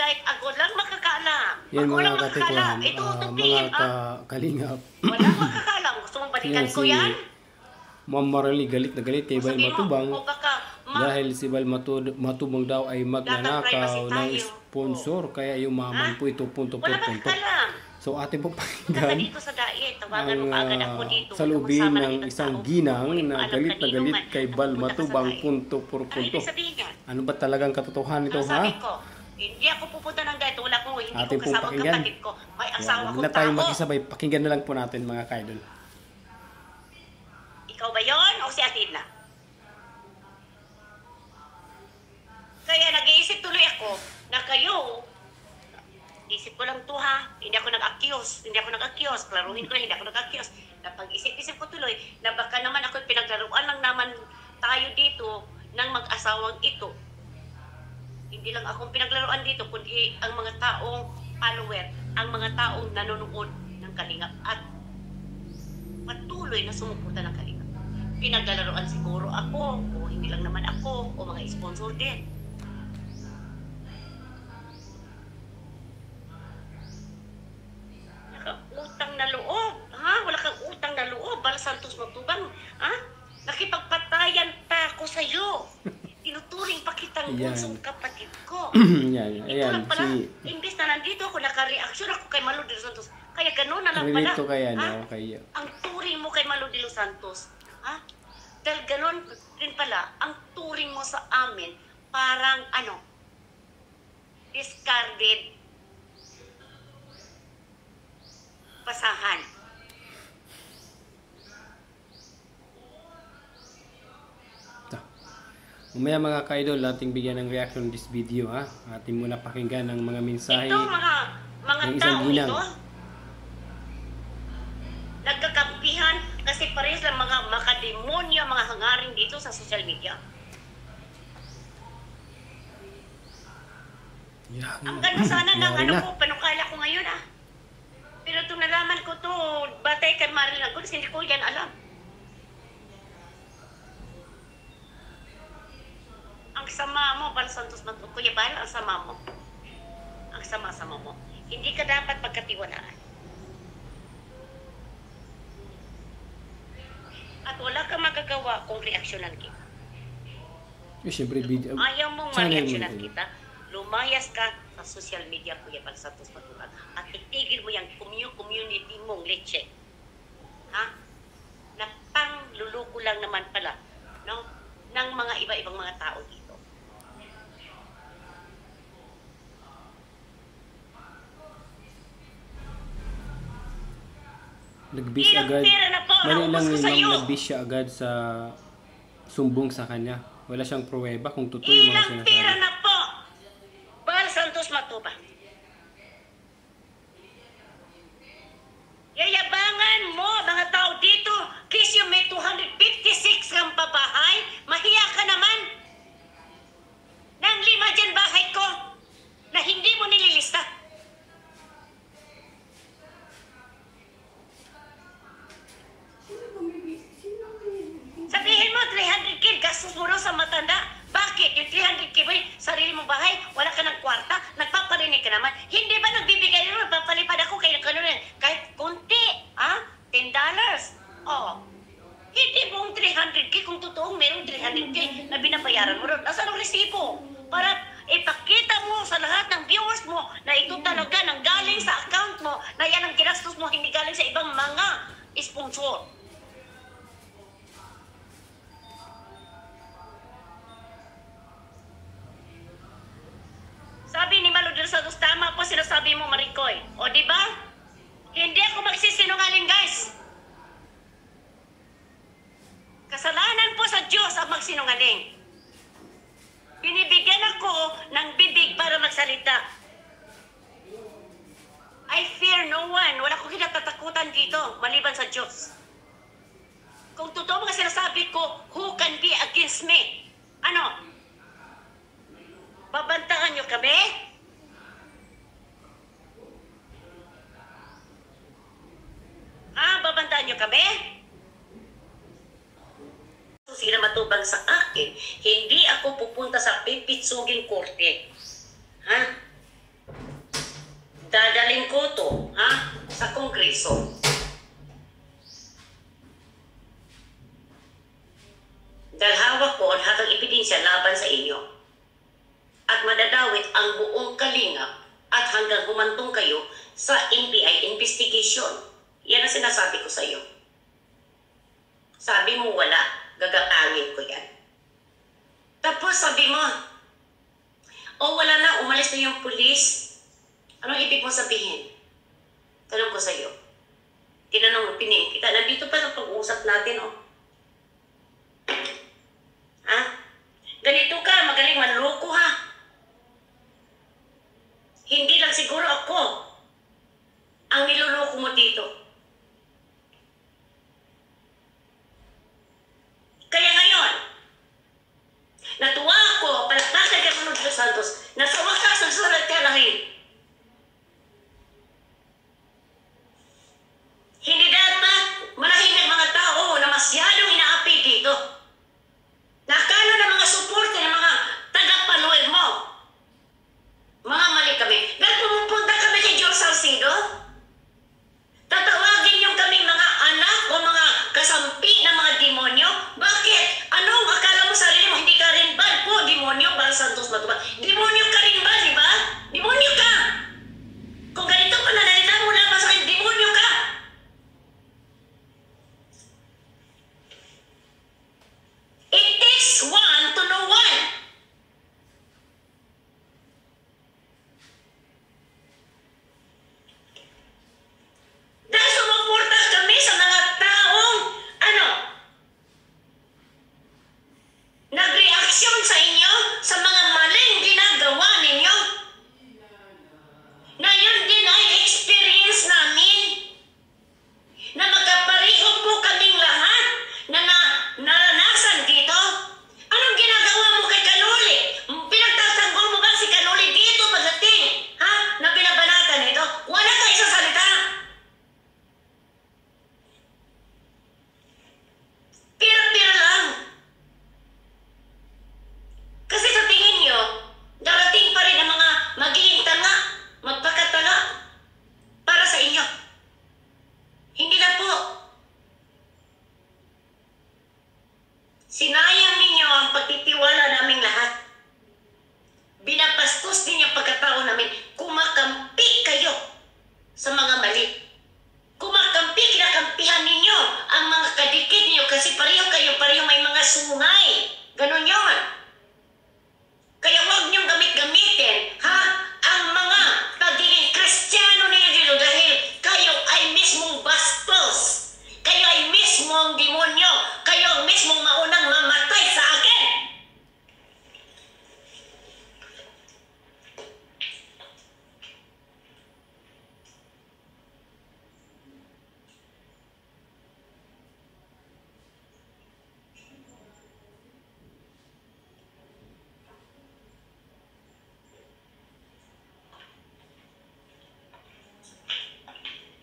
kahit ako lang makakaalam. Yan Ako lang mga makakaalam. katikuhan, Ito, mga kalingap. Wala makakaalam. Gusto mong balikan ko yan? Ma'am Marily galit na galit kay Bal Matubang O baka, dahil si Bal Matubang daw ay magnanakaw ng sponsor, kaya yumaman po ito punto por wala punto. makakaalam. So atin po Punta ka pakinggan dito sa diet. Tawagan mo kaagad ako dito. salubin Kasama ng ng isang tao. ginang Hindi ko na alam galit na kanino galit man kay na Bal pupunta ka sa Matubang diet. punto por Ano punto. ibig sabihin yan? Ano ba talagang katotohanan nito, Ang ha? sabi ko, hindi ako pupunta ng diet. Wala ko, hindi Atin ko pong kasama pakinggan. kapatid ko. May Ayan, asawa huwag kong na tayong tao. makisabay. Pakinggan na lang po natin mga kaidol. Ikaw ba yon o si Athena? Kaya nag-iisip tuloy ako na kayo, isip ko lang to ha, hindi ako nag-accuse, klaruhin ko na hindi ako nag-accuse. Napag-isip-isip ko tuloy na baka naman ako pinaglaruan lang naman tayo dito ng mag-asawang ito. Hindi lang akong pinaglaruan dito, kundi ang mga taong follower, ang mga taong nanonood ng Kalingap at patuloy na sumuporta ng Kalingap. Pinaglalaroan siguro ako, o hindi lang naman ako, o mga sponsor din. Utang na loob, ha? Wala kang utang na loob, Bal Santos Matubang, ha? Nakipagpatayan pa ako sa'yo. Tinuturing pa kitang bunsong kapatid ko. Yan, Ito ayan, lang pala, imbis na nandito ako, naka-reaction ako kay Malo de los Santos. Kaya gano'n na lang pala. Relate to kay ha? kay Ang turing mo kay Malo de los Santos, ha? Dahil gano'n rin pala, ang turing mo sa amin, parang discarded pasahan. Mamaya mga ka-idol, ating bigyan ng reaction this video, ha. Ating muna pakinggan ng mga mensahe Ito, mga ng isang tao ginang. ito, nagkakampihan kasi parehas lang mga makademonyo, mga hangarin dito sa social media. Ang ganda sana ng ko, panukala ko ngayon Pero itong nalaman ko to, batay kay Maril Lagunes, hindi ko yan alam. Ang sama mo, Bal Santos Matubang, Kuya Bal, ang sama mo. Ang sama-sama mo. Hindi ka dapat pagkatiwalaan. At wala kang magagawa kung reaksyonan kita. Siyempre, video. Ayaw mong ma-reaksyonan kita, lumayas ka sa social media, Kuya Bal Santos Matubang, at itigil mo yung community mong leche. Ha? Na pangluluko lang naman pala, no? Ng mga iba-ibang mga tao dito. Nagbis agad. Mali lang yung nagbis siya agad sa sumbong sa kanya. Wala siyang pruweba kung totoo yung mga Ilang pera sinasabi. na po, Bal Santos Matubang. Yayabangan mo, mga tao dito, kasi may 256 kang pabahay, mahiya ka naman. Nang 5 dyan bahay ko, na hindi mo nililista. Sabihin mo, 300k, gastos mo rin sa matanda. Bakit? Yung 300k ba sarili mong bahay? Wala ka ng kwarta? Nagpaparinig ka naman? Hindi ba nagbibigay nyo? Nagpapalipad ako kayo kahit kunti. $10. Oh. Hindi mong 300k kung totoong merong 300k na binabayaran mo rin. Nasaan ang resibo? Para ipakita mo sa lahat ng viewers mo na ito talaga nang galing sa account mo, na yan ang ginastos mo, hindi galing sa ibang mga sponsor. Sabi ni Malo de los Santos, tama po sinasabi mo, Maricoy. O di ba? Hindi ako magsisinungaling, guys. Kasalanan po sa Diyos ang magsinungaling. Binibigyan ako ng bibig para magsalita. I fear no one. Wala ko kinatatakutan dito, maliban sa Diyos. Kung totoo mga sinasabi ko, who can be against me? Ano? Babantahan nyo kami? Babantahan nyo kami? Sila Matubang sa akin, hindi ako pupunta sa pipitsuging korte. Ha? sa Kongreso. Dahil hawak ko ang hatang ebidensya laban sa inyo. At madadawit ang buong Kalingap at hanggang humantong kayo sa NBI investigation. Yan ang sinasabi ko sa iyo. Sabi mo wala, gagatangin ko yan. Tapos sabi mo, wala na, umalis na yung pulis. Anong ibig mo sabihin? Tanong ko sa iyo. Tinanong mo, piniin kita. Nandito pa sa pag-uusap natin, Ha? Ganito ka, magaling manloko, ha? Hindi lang siguro ako ang niloloko mo dito. Kaya ngayon, natuwa ako, palakpakan kay Manod Los Santos, na sa wakas nagsulat ka na rin. Hindi dapat manahimik mga tao na masyadong inaapi dito. Nakano na mga suporte ng mga taga-panood mo. Mga mali kami. Dahil pumupunta kami kay Joe Salcido, tatawagin yung kaming mga anak o mga kasampi ng mga demonyo. Bakit? Anong akala mo sarili mo? Hindi ka rin ba? Demonyo? Bal Santos ba ito ba? Demonyo ka rin ba? Di ba? Demonyo ka! Kung ganito pananalita mo naman sa akin, demonyo ka! It takes one to know one. Dahil sumuporta kami sa mga taong, nag-reaksyon sa inyo sa mga maling ginagawa ninyo. Na yun din ay experience namin. Na magkapareho po kaming lahat na naranasan dito. Anong ginagawa mo kay Kanuli? Pinagtatanggol mo ba si Kanuli dito pagdating? Ha? Na binabanatan ito? Wala ka isang salita. Pira-pira lang. Kasi sa tingin nyo, darating pa rin ang mga magiging tanga, magpakatanga para sa inyo. Hindi na po. Sinayang ninyo ang pagtitiwala naming lahat. Binapastos ninyo ang pagkatao namin. Kumakampi kayo sa mga mali. Kumakampi, kinakampihan ninyo ang mga kadikit ninyo kasi pareho may mga sungay. Ganon yun. Kaya huwag niyong gamit-gamitin, ha? Ang mga pagiging Kristiyano ninyo dito dahil kayo ay mismong bastos. Kayo ay mismong demonyo. Kayo ang mismong maunang mamatay sa akin.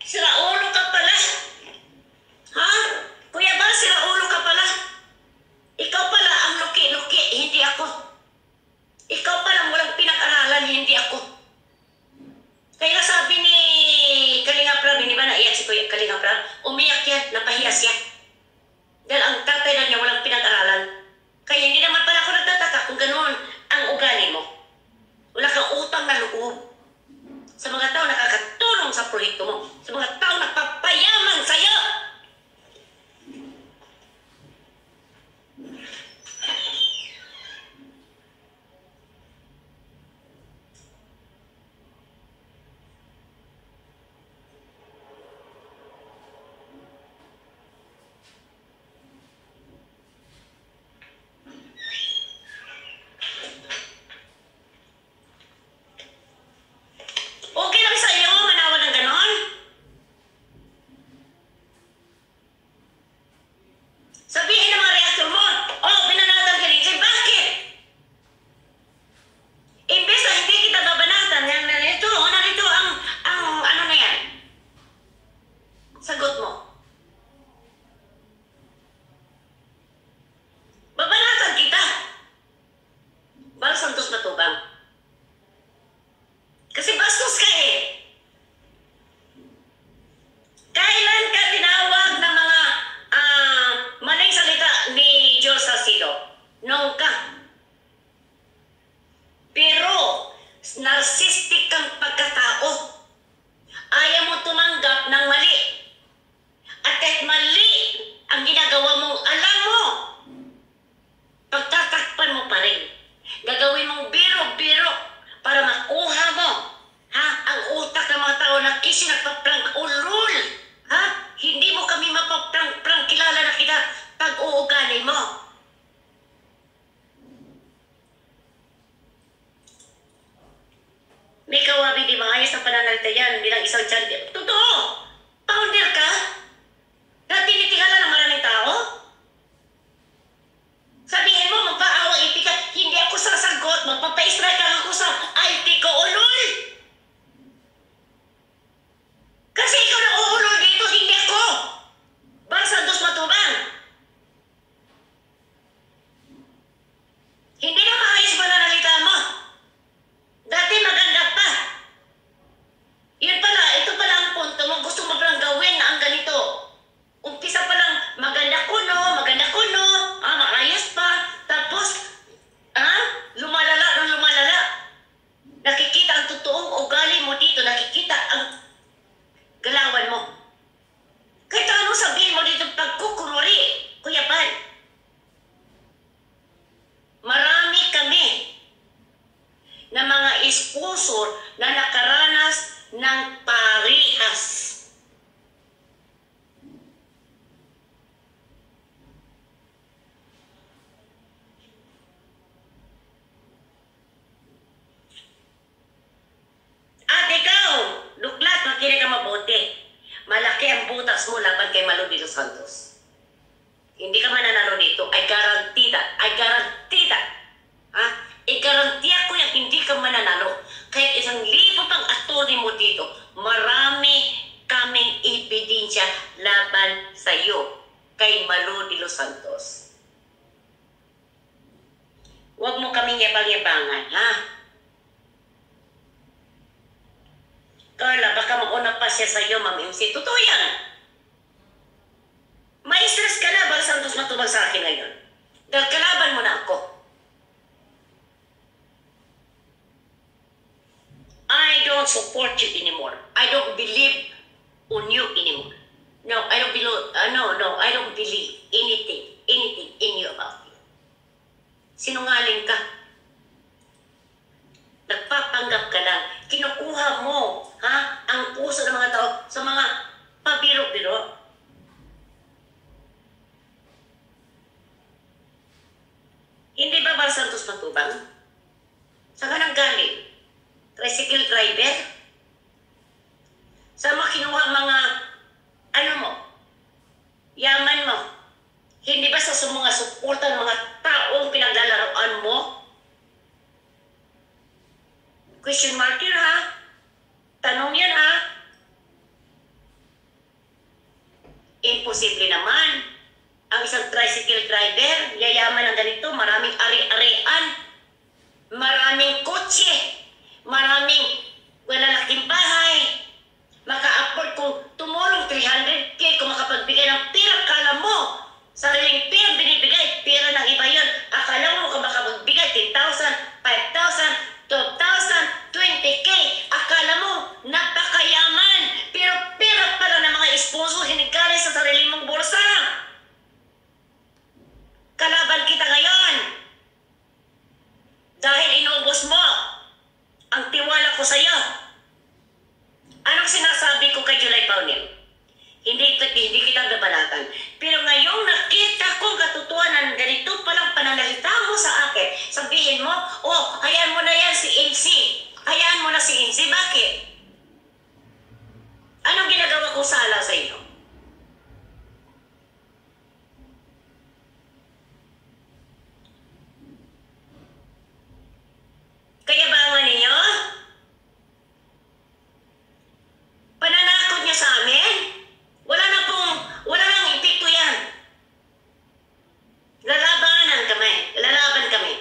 Siraulo ka pala. Ha? Kuya Bal, siraulo ka pala. Ikaw pala ang luki-luki, hindi ako. Ikaw pala walang pinag-aralan, hindi ako. Kaya sabi ni Kalinga Prab, hindi ba naiyak si Kuya Kalinga Prab? Umiyak yan, napahiya siya. Dahil ang tatay na niya walang pinag-aralan. Kaya hindi naman pala ako nagtataka kung ganoon ang ugali mo. Wala kang utang na loob sa mga tao nakakatulong sa proyekto mo, sa mga tao nagpapayaman sa'yo. Okay lang sa'yo, manawan ng ganon? narcissistic kang pagkatao. Ayaw mo tumanggap ng mali. At kahit mali ang ginagawa mong alam mo, pagtatakpan mo pa rin. Gagawin mong biro-biro para makuha mo ang utak ng mga tao na kasi nagpa-prank ulul. Hindi mo kami mapaprank-prank, kilala na kita pag uugali mo. May kawabi di maayos na pananalita yan bilang isang champion. Totoo! Founder ka? Na tinitingala ng maraming tao? Sabihin mo, magpaawa IT ka, hindi ako sasagot, magpapa-strike lang ako sa IT ko, ulol! Kasi ikaw na uulol dito, hindi ako! Basta dos matubang. Hindi na maayos pananalita mo. Dati maganda pa. Yun pala, ito pala ang punto mo. Gusto mo palang gawin na ang ganito. Umpisa pa lang, maganda kuno, maayos pa. Tapos, lumalala ng lumalala. Nakikita ang totoong ugali mo dito. Nakikita ang galawan mo. Kahit anong sabihin mo dito pagkukunwari, Kuya Pan. Marami kami na mga sponsor na nakaranas ng parihas. At ikaw, luklat, makinig ka mabuti. Malaki ang butas mo laban kay Malo de los Santos. Hindi ka mananalo dito. I guarantee that. I-garantiya ko yan, hindi ka mananalo. Kahit 1,000 pang attorney mo dito, marami kaming ebidensya laban sa iyo kay Malo de los Santos. Huwag mo kaming yabang-yabangan, Carla, baka mauna pa siya sa iyo, Ma'am MC. Totoo yan. May stress ka na, Bal Santos matubag sa akin ngayon. Dahil kalaban mo na ako. I don't support you anymore. I don't believe on you anymore. No, I don't believe, I don't believe anything in you about you. Sinungaling ka. Nagpapanggap ka lang. Kinukuha mo, ang puso ng mga tao sa mga pabiro-biro. Hindi ba Bal Santos matubang? Saan ka nang galing? Tricycle driver? Saan mo kinuha mga, yaman mo? Hindi ba sa mga suporta ng mga taong pinaglalaroan mo? Question mark yun, Tanong yan, Imposible naman. Ang isang tricycle driver, yayaman ng ganito, maraming ari-arian, maraming kotse, maraming malalaking bahay, maka-afford kung tumulong 300K, kung makapagbigay ng pera, akala mo, sariling pera binibigay, pera ng iba yun, akala mo kung makapagbigay 10,000, 5,000, 12,000, 20K, akala mo, napakayaman, pero pera pala ng mga sponsor, hinigaling sa sarili mong bulsa. Kalaban kita ngayon. Dahil inubos mo ang tiwala ko sa iyo. Anong sinasabi ko kay July Paunil? Hindi kita babalatan. Pero ngayong nakita ko katotohanan, ganito palang pananalita mo sa akin. Sabihin mo, hayaan mo na yan si MC. Hayaan mo na si MC. Bakit? Anong ginagawa kong sala sa iyo? Kayabangan ninyo? Pananakot niya sa amin? Wala nang epekto yan. Lalaban kami.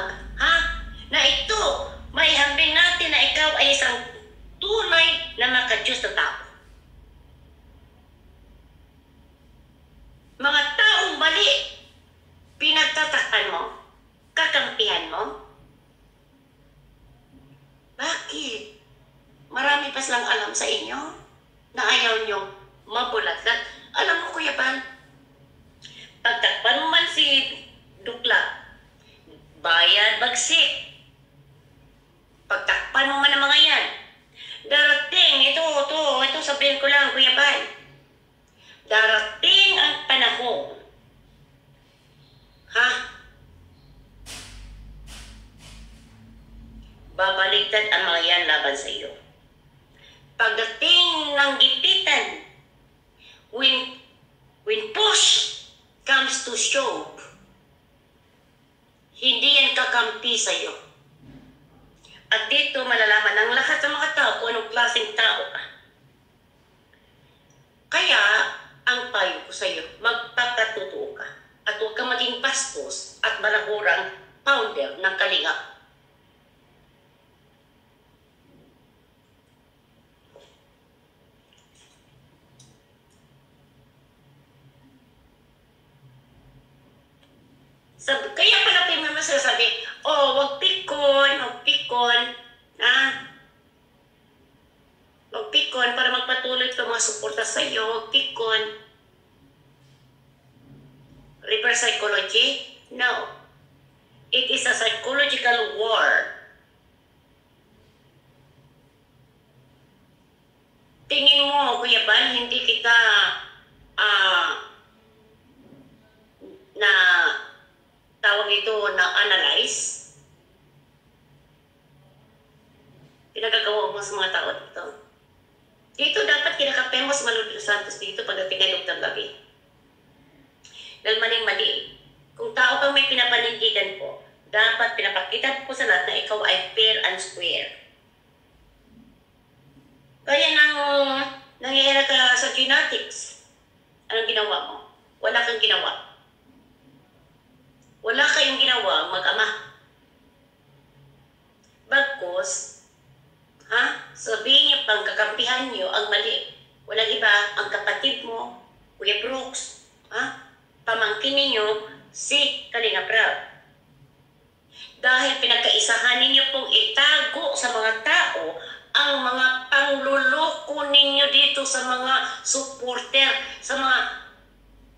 pahayag, ha? Na ito, may hambing natin na ikaw ay isang tunay na makadiyos na tao. Mga taong mali, pinagtatakpan mo, kakampihan mo. Bakit? Marami pa silang alam sa inyo na ayaw nyo mabulatlat. Alam mo, Kuya Bal, pagtakpan mo man si Dukla, bayad bagsik. Pagtakpan mo man ang mga yan, darating, ito sabihin ko lang, Kuya Bal, darating ang panahon, ha? Babaliktad ang mga yan laban sa iyo. Pagdating ng gipitan, when push comes to shove, hindi yan kakampi sa iyo. At dito malalaman ng lahat ng mga tao kung anong klaseng tao ka. Kaya, ang payo ko sa iyo, magpakatotoo ka. At huwag ka maging bastos at malahurang founder ng Kalingap. Kaya pala tayo may masasabi, wag pikon, ha? Wag pikon para magpatuloy ito mga suporta sa iyo, wag pikon. Reverse psychology? No. It is a psychological war. Tingin mo, Kuya Bal, hindi kita na tawag ito na analyze. Pinagagawa mo sa mga tao dito. Dito dapat kinakape mo si Manuel Santos dito pagdating ng Dr. Gabi. Dahil maling-mali. Kung tao kang may pinapanindigan po, dapat pinapakita po sa lahat na ikaw ay fair and square. Kaya nangyayari ka sa genetics. Anong ginawa mo? Wala kang ginawa. Wala kayong ginawa mag-ama. Bagkus, sabihin niyo pang kakampihan niyo ang mali. Walang iba, ang kapatid mo, Kuya Brooks, pamangkin ninyo si Kalinga Prab. Dahil pinagkaisahan ninyo pong itago sa mga tao ang mga pangluloko ninyo dito sa mga supporter, sa mga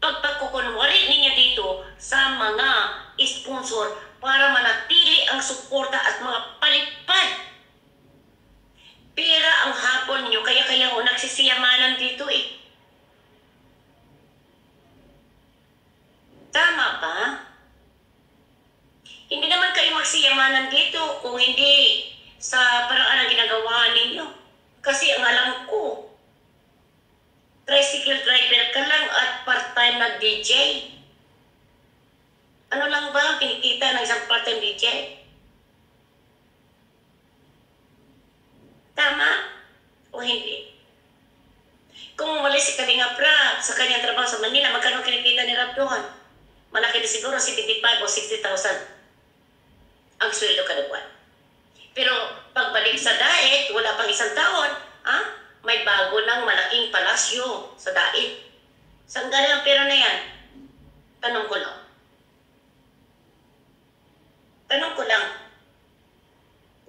pagpagkukunwari ninyo dito sa mga sponsor para manatili ang suporta at mga palipad. Pera ang hapon nyo, kaya ho nagsisiyamanan dito eh. Tama ba? Hindi naman kayo magsiyamanan dito kung hindi sa paraan ang ginagawa ninyo. Kasi ang alam ko, tricycle driver ka lang at part-time na DJ. Ano lang ba ang kinikita ng isang part-time DJ? Tama o hindi? Kung umalis si Kalinga Prab sa kanyang trabaho sa Manila, magkano kinikita ni Rab doon? Malaki na siguro 75 o 60,000 ang sweldo kada buwan. Pero pagbalik sa diet, wala pang isang taon, may bago ng malaking palasyo sa daig. Saan galing ang pera na yan? Tanong ko lang.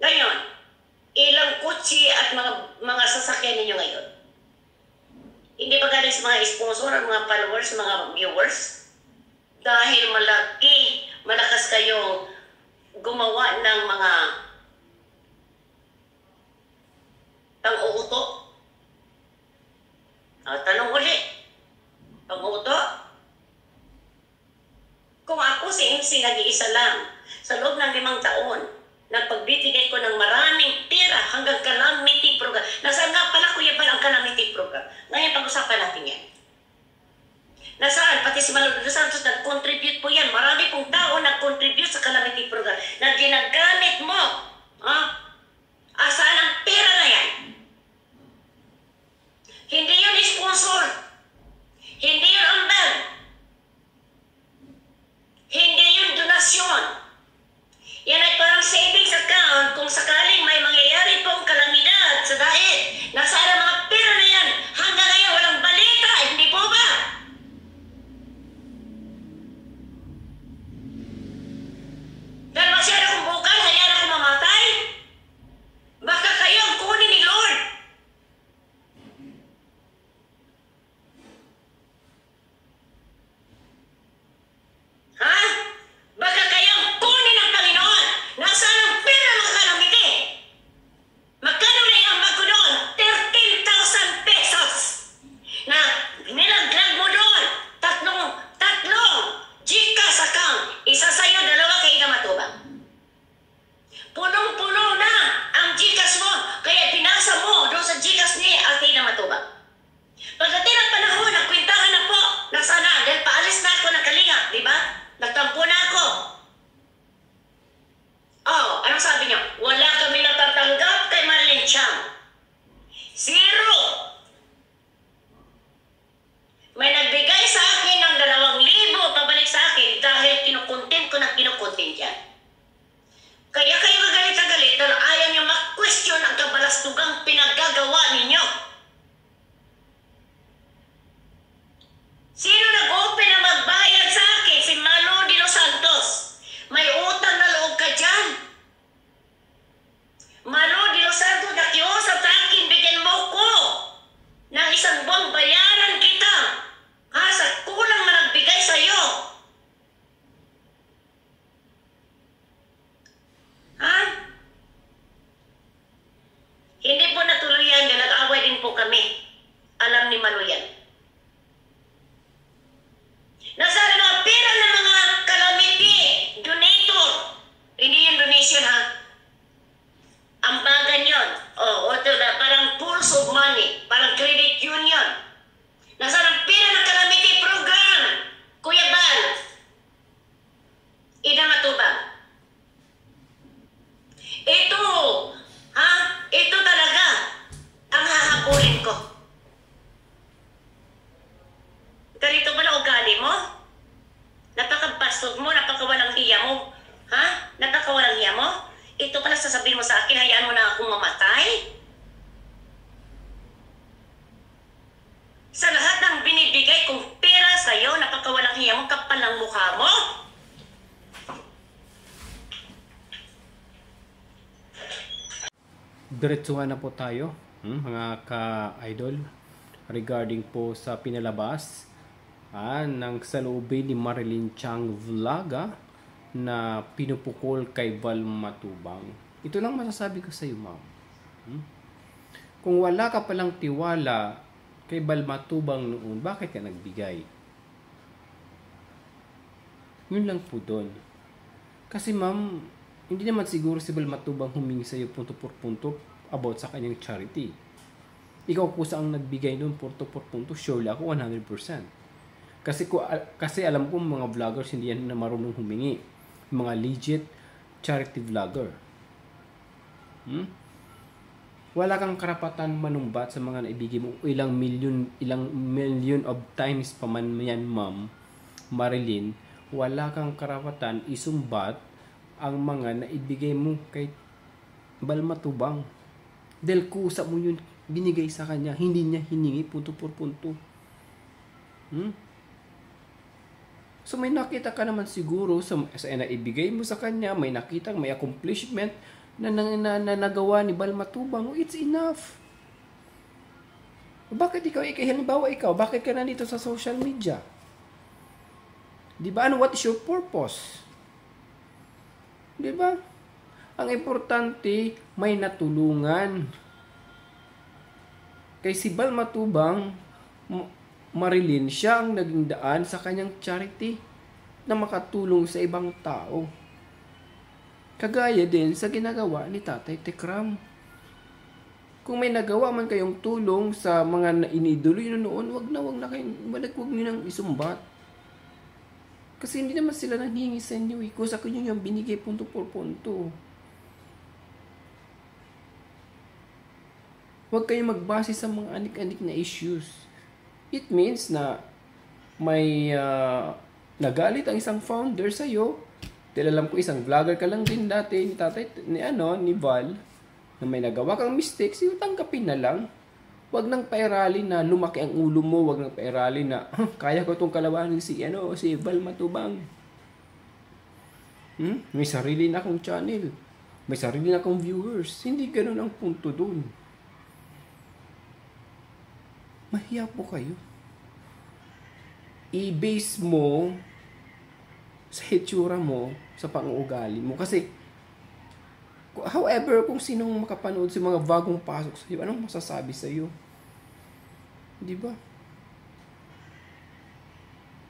Ngayon, ilang kutsi at mga sasakyan ninyo ngayon? Hindi ba galing sa mga sponsor, mga followers, mga viewers? Dahil malakas kayong gumawa ng mga pang-uuto. Tanong ulit. Pang-uuto? Kung ako si MC nag-iisa lang, sa loob ng 5 taon, nagpagbibigay ko ng maraming pera hanggang calamity program. Nasaan nga pala, Kuya Bal, ang calamity program? Ngayon, pag-usapan natin yan. Nasaan? Pati si Manuel Santos nag-contribute po yan. Marami pong tao nag-contribute sa calamity program na ginagamit mo. Saan ang pera na yan? Hindi yun sponsor. Hindi yun ambag. Hindi yun donasyon. ngayon, kung sakaling may mangyayari pong kalamidad sa daig, nasaan ang mga pera na yan? Hanggang ngayon, walang balita, hindi po ba? Dahil masyado kong bukal, hayaan ako mamatay? Baka kayo ang kunin ni Lord. Ha? Baka kayo ang kunin ng Panginoon. Nasaan ang pera mga kalamiti? Magkano na yung ambag ko doon? 13,000 pesos. Na nilaglag mo doon. Tatlong Gcash account. Isa sa'yo, dalawa kay Ida Matubang. Punong-puno na ang Gcash mo. Kaya pinasa mo doon sa Gcash ni Ida Matubang. Pagdating ng panahon, nagkwintahan na po. Nasana, dahil paalis na ako ng Kalinga, di ba? Nagtampo na ako. Oh, anong sabi niyo? Wala kami natatanggap kay Marilyn Chang. Zero. May nagbigay sa akin ng 2,000 pabalik sa akin dahil kinukontent ko ng kinukontent yan. Kaya kayo gagalit na galit dahil ayaw niyo mag-question ang kabalastugang pinaggagawa ninyo. Sino nag-open na magbayad sa akin? Si Malo de los Santos. May utang na loob ka dyan. Malo de los Santos, nakiusap sa akin, bigyan mo ko ng isang buwang bayaran kita. Ha? Sa kulang na nagbigay sa'yo. Ha? Hindi po natuloy yan. Nag-away din po kami. Alam ni Malo yan. Nasaan ang mga pera ng mga calamity donator? Hindi yung donation, ha? Ambagan yun. O parang pools of money. Parang credit union. Nasaan ang pera ng calamity program? Kuya Bal. Ida Matubang. Ito, ha? Ito talaga ang hahabulin ko. Ganito pala ugali mo? Napakabastog mo, napakawalang hiya mo. Ha? Napakawalang hiya mo? Ito pala sasabihin mo sa akin, hayaan mo na akong mamatay? Sa lahat ng binibigay kong pera sa'yo, napakawalang hiya mo, kapal ang mukha mo? Diretsuhan na po tayo, mga ka-idol, regarding po sa pinalabas ng saloobin ni Marilyn Chang Vloga na pinupukol kay Val Matubang. Ito lang masasabi ko sa iyo, ma'am. Kung wala ka palang tiwala kay Val Matubang noon, bakit ka nagbigay? Yun lang po doon. Kasi ma'am, hindi naman siguro si Val Matubang humingi sa iyo punto por punto about sa kanyang charity. Ikaw po ang nagbigay noon punto por punto, surely ako 100%. Kasi alam ko mga vloggers hindi yan na marunong humingi. Mga legit charity vlogger. Wala kang karapatan manumbat sa mga naibigay mo ilang million of times pa man yan, ma'am Marilyn. Wala kang karapatan isumbat ang mga naibigay mo kay Val Matubang. Dahil kusa mo yun binigay sa kanya, hindi niya hiningi punto por punto. So may nakita ka naman siguro sa naibigay mo sa kanya, may nakita, may accomplishment na nagawa ni Val Matubang. It's enough. Bakit halimbawa ikaw, bakit ka nandito sa social media? Di ba? What is your purpose? Di ba? Ang importante, may natulungan. Kay si Val Matubang, Marilyn, siya ang naging daan sa kanyang charity na makatulong sa ibang tao. Kagaya din sa ginagawa ni Tatay Tekram. Kung may nagawa man kayong tulong sa mga iniidolo nyo noon, wag na huwag nyo nang isumbat. Kasi hindi naman sila nanghingi sa inyo. Kung sa kanyo yung binigay punto por punto. Huwag kayong magbase sa mga anik-anik na issues. It means na may nagalit ang isang founder sa'yo Dahil alam ko isang vlogger ka lang din dati ni tatay, ni Val, na may nagawa kang mistakes, yung tanggapin na lang. Huwag nang pairali na lumaki ang ulo mo, huwag nang pairali na kaya ko itong kalawanin si Val Matubang. May sarili na akong channel. May sarili na akong viewers. Hindi ganun ang punto dun. Mahiya po kayo. I-base mo sa hitsura mo, sa pang-uugali mo. Kasi, however, kung sinong makapanood sa mga bagong pasok sa iyo, anong masasabi sa iyo? Di ba?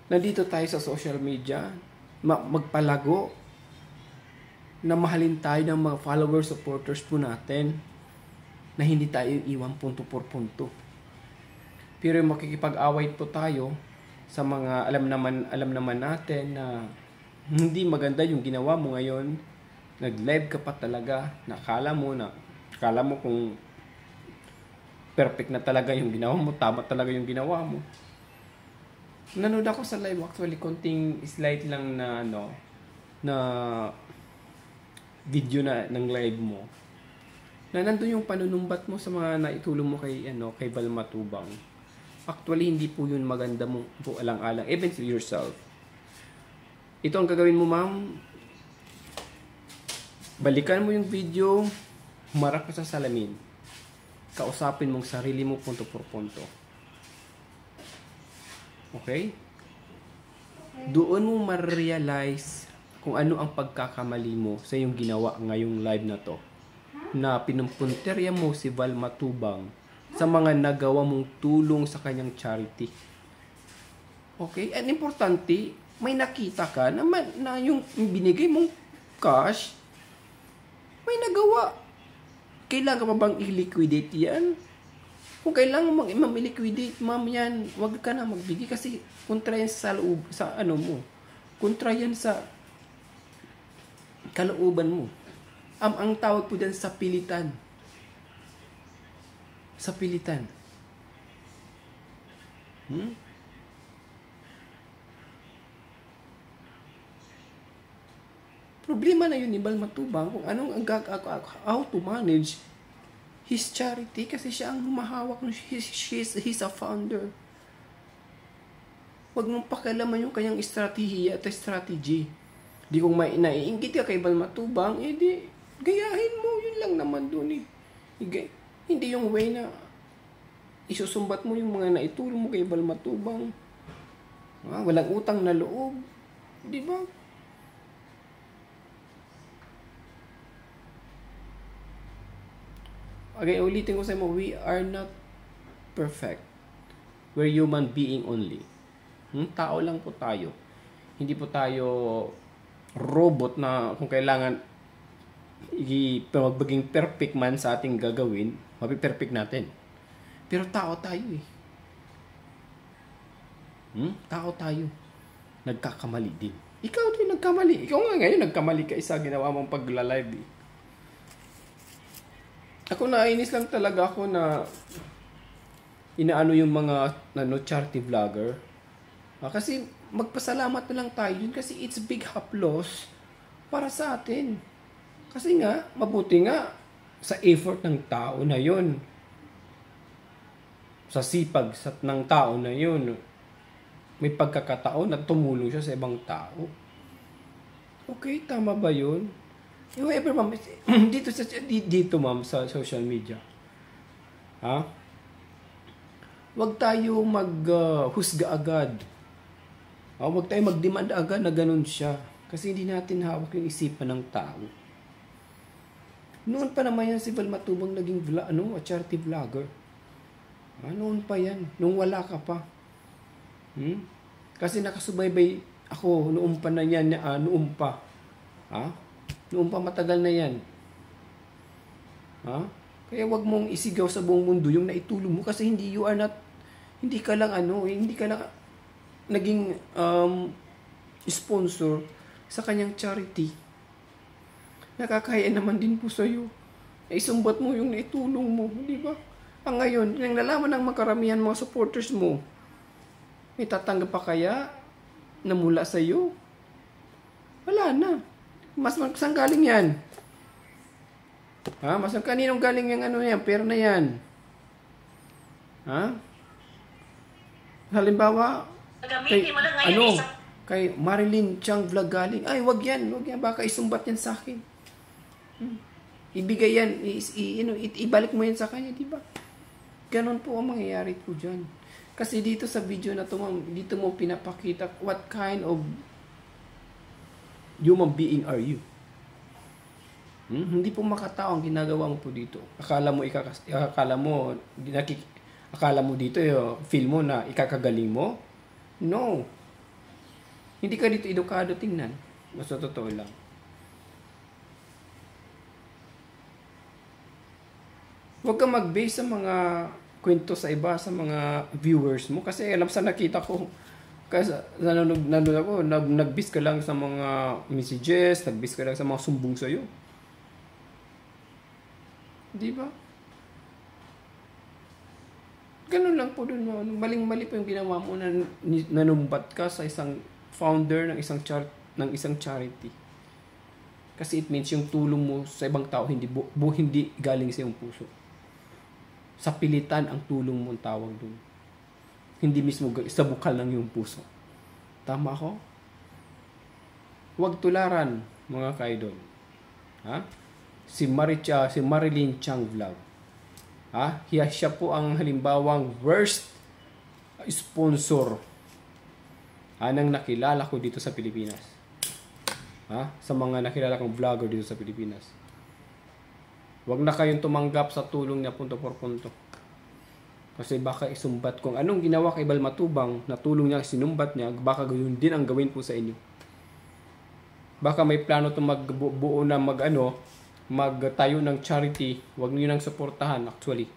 Nandito tayo sa social media, magpalago, na mahalin tayo ng mga followers, supporters po natin, na hindi tayo iwan punto por punto. Pero makikipag-away po tayo sa mga alam naman natin na hindi maganda yung ginawa mo ngayon. Nag-live ka pa talaga, nakala mo kung perfect na talaga yung ginawa mo, tama talaga yung ginawa mo. Nanood ako sa live, actually, konting slide lang na video na ng live mo. Na nandun yung panunumbat mo sa mga naitulong mo kay Val Matubang. Actually, hindi po yun maganda mo po alang-alang, even to yourself. Ito ang gagawin mo, ma'am. Balikan mo yung video, humarap ka sa salamin. Kausapin mong sarili mo punto por punto. Okay? Doon mo ma-realize kung ano ang pagkakamali mo sa iyong ginawa ngayong live na to. Na pinumpunterya mo si Val Matubang sa mga nagawa mong tulong sa kanyang charity. Okay? And importante, may nakita ka na yung binigay mong cash, may nagawa. Kailangan pa bang i-liquidate yan? Kung kailangan mag-liquidate, ma'am, yan, wag ka na magbigay kasi kontra yan sa loob, sa ano mo. Kontra yan sa kalooban mo. Ang tawag po dyan sa pilitan. Sa pilitan. Problema na yun ni Val Matubang kung anong how to manage his charity kasi siya ang humahawak ng he's a founder. Huwag mong pakialaman yung kanyang strategy at strategy. Di kung may naiinggit ka kay Val Matubang, di gayahin mo, yun lang naman dun eh. Hindi yung way na isusumbat mo yung mga naitulong mo kay Val Matubang. Walang utang na loob. Di ba? Okay, ulitin ko sa mo, we are not perfect. We're human being only. Tao lang po tayo. Hindi po tayo robot na kung kailangan maging perfect man sa ating gagawin, mapiperfect natin. Pero tao tayo eh. Tao tayo. Nagkakamali din. Ikaw din nagkamali. Ikaw nga ngayon nagkamali ka isa ginawa mong pagla-live eh. Ako nainis lang talaga ako na inaano yung mga charity vlogger. Kasi magpasalamat na lang tayo yun kasi it's big loss para sa atin. Kasi nga, mabuti nga sa effort ng tao na yun. Sa sipag ng tao na yun. May pagkakataon na tumulong siya sa ibang tao. Okay, tama ba yun? However, ma'am, dito ma'am sa social media. Huwag tayo maghusga agad. Huwag tayo mag-demand agad na ganun siya. Kasi hindi natin hawak yung isipan ng tao. Noon pa naman yan si Val Matubang naging charity vlogger. Noon pa yan. Nung wala ka pa. Kasi nakasubaybay ako noon pa na yan. Noon pa. Noon pa matagal na yan. Kaya wag mong isigaw sa buong mundo yung naitulong mo kasi hindi ka lang naging sponsor sa kanyang charity. Nakakaya naman din po sa'yo. Isumbat mo yung naitulong mo, di ba? Ngayon, yung nalaman ng makaramihan mga supporters mo, may tatanggap pa kaya na mula sa'yo? Wala na. Saan galing yan? Ha? Kaninong galing yung ano yan? Pera na yan. Ha? Halimbawa, Gamitin mo lang ngayon isang kay Marilyn Chang Vlog galing. Ay, wag yan. Baka isumbat yan sa akin. Ibigay yan. Ibalik mo yan sa kanya, di ba? Ganon po ang mangyayari po dyan. Kasi dito sa video na to, dito mo pinapakita what kind of human being are you. Hindi po makatao ang ginagawa mo po dito. Akala mo dito, feel mo na ikakagaling mo? No. Hindi ka dito edukado, tingnan. Mas totoo lang. Huwag kang mag-base sa mga kwento sa iba, sa mga viewers mo. Kasi alam sa nakita ko, kasi nanonood ako, nag-base ka lang sa mga messages, nag-base ka lang sa mga sumbong sa'yo. Di ba? Ganun lang po dun. Maling-mali po yung ginawa mo na nanumbat ka sa isang founder ng isang charity. Kasi it means yung tulong mo sa ibang tao hindi galing sa iyong puso. Sa pilitan ang tulong mo ang tawag dun. Hindi mismo sa bukal ng iyong puso. Tama ako? Huwag tularan, mga ka-idol. Ha? Si Marilyn Chang Vlog. Ha? Siya po ang halimbawang worst sponsor nang nakilala ko dito sa Pilipinas. Ha? Sa mga nakilala kong vlogger dito sa Pilipinas. Huwag na kayong tumanggap sa tulong niya punto por punto. Kasi baka isumbat kung anong ginawa kay Bal Matubang na tulong niya, sinumbat niya, baka gawin din ang gawin po sa inyo. Baka may plano itong magbuo na magtayo ng charity, huwag niyo nang suportahan actually.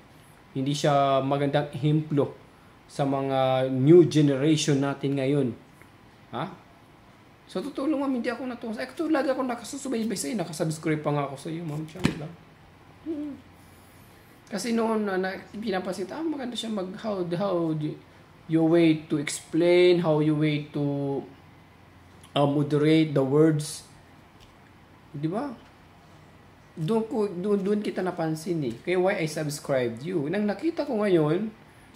Hindi siya magandang ehemplo sa mga new generation natin ngayon. Ha? So totoo lang ma'am, hindi ako natuwa. Actually, lagi ako nakasusubaybay sa'yo, nakasubscribe pa nga ako sa iyo, ma'am Chang. Kasi noon pinapansin, maganda siya how you way to explain, how you way to moderate the words. Di ba? Doon kita napansin eh. Kaya why I subscribed you. Nang nakita ko ngayon,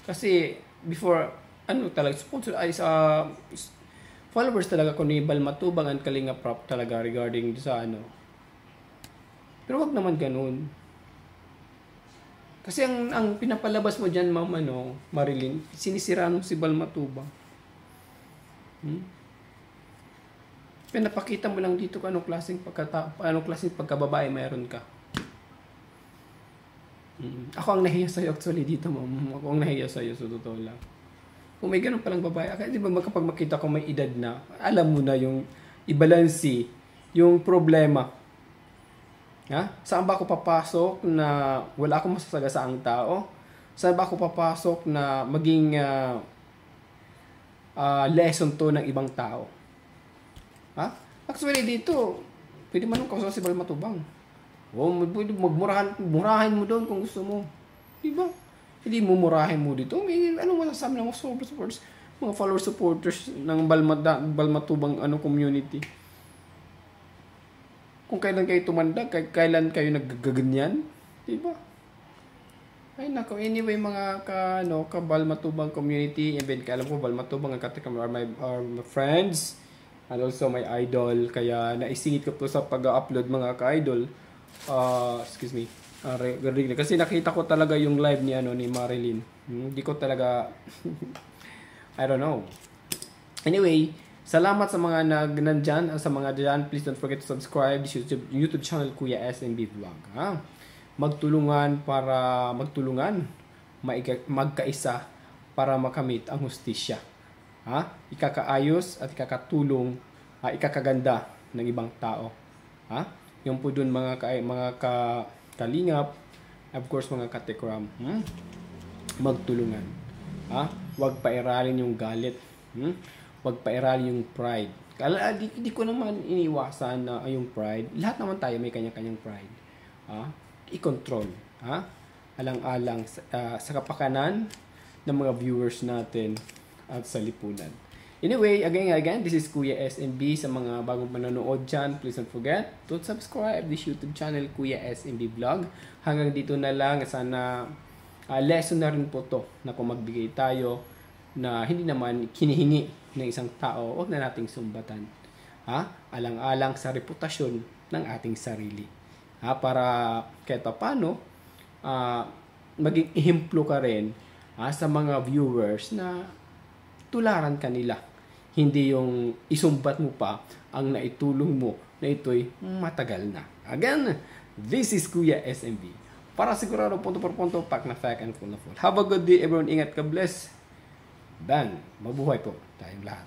kasi before, talaga, sponsor ay sa followers talaga ko ni Bal Matubang and Kalinga Prop talaga regarding sa Pero wag naman ganun. Kasi ang pinapalabas mo dyan, ma'am, Marilyn, sinisiraan mo si Bal Matubang. Pinapakita mo lang dito kung anong klaseng pagkababae mayroon ka. Ako ang nahiya sa'yo actually dito, ma'am. Ako ang nahiya sa'yo, so totoo lang. Kung may ganun palang babae, di ba kapag makita ko may edad na, alam mo na yung ibalansi, yung problema. Ha? Saan ba ako papasok na wala akong masasagasaang tao? Saan ba ako papasok na maging lesson to ng ibang tao? Ha? Actually dito, pwede man nung kausap si Bal Matubang. Murahin mo doon kung gusto mo. Diba? Hindi mo murahin mo dito. Anong masasabi ng mga follower supporters ng Bal Matubang community? Kung kailan kayo tumandag, kailan kayo naggaganyan, diba? Ay nako, anyway mga ka Bal Matubang community, even alam ko Bal Matubang ang katikam are my friends and also my idol, kaya naisingit ko po sa pag-upload mga ka-idol. Excuse me. Kasi nakita ko talaga yung live ni Marilyn. Hindi ko talaga I don't know. Anyway, salamat sa mga nandyan, sa mga dyan, please don't forget to subscribe this YouTube channel Kuya SMB Vlog. Ha? Magtulungan, magkaisa para makamit ang hustisya. Ha? Ikakaayos at ikakatulong, ikakaganda ng ibang tao. Ha? Yung po dun mga kalingap, of course mga katekram. Magtulungan. Ha? Huwag pairalin yung galit. Huwag pairalin yung pride. Di ko naman iniwasan na yung pride. Lahat naman tayo may kanya-kanyang pride. Ha? I-control. Ha? Alang-alang sa kapakanan ng mga viewers natin at sa lipunan. Anyway, again, this is Kuya SMB. Sa mga bagong manonood dyan, please don't forget to subscribe this YouTube channel, Kuya SMB Vlog. Hanggang dito na lang. Sana lesson na rin po to na kung magbigay tayo na hindi naman kinihingi ng isang tao, huwag na nating sumbatan. Alang-alang sa reputasyon ng ating sarili. Para kahit paano, maging ehemplo ka rin sa mga viewers na tularan ka nila. Hindi yung isumbat mo pa ang naitulong mo na ito'y matagal na. Again, this is Kuya SMB. Para sigurado punto por punto, pack na fact and full na full. Have a good day everyone. Ingat ka, bless. Dan, mabuhay po tayong lahat.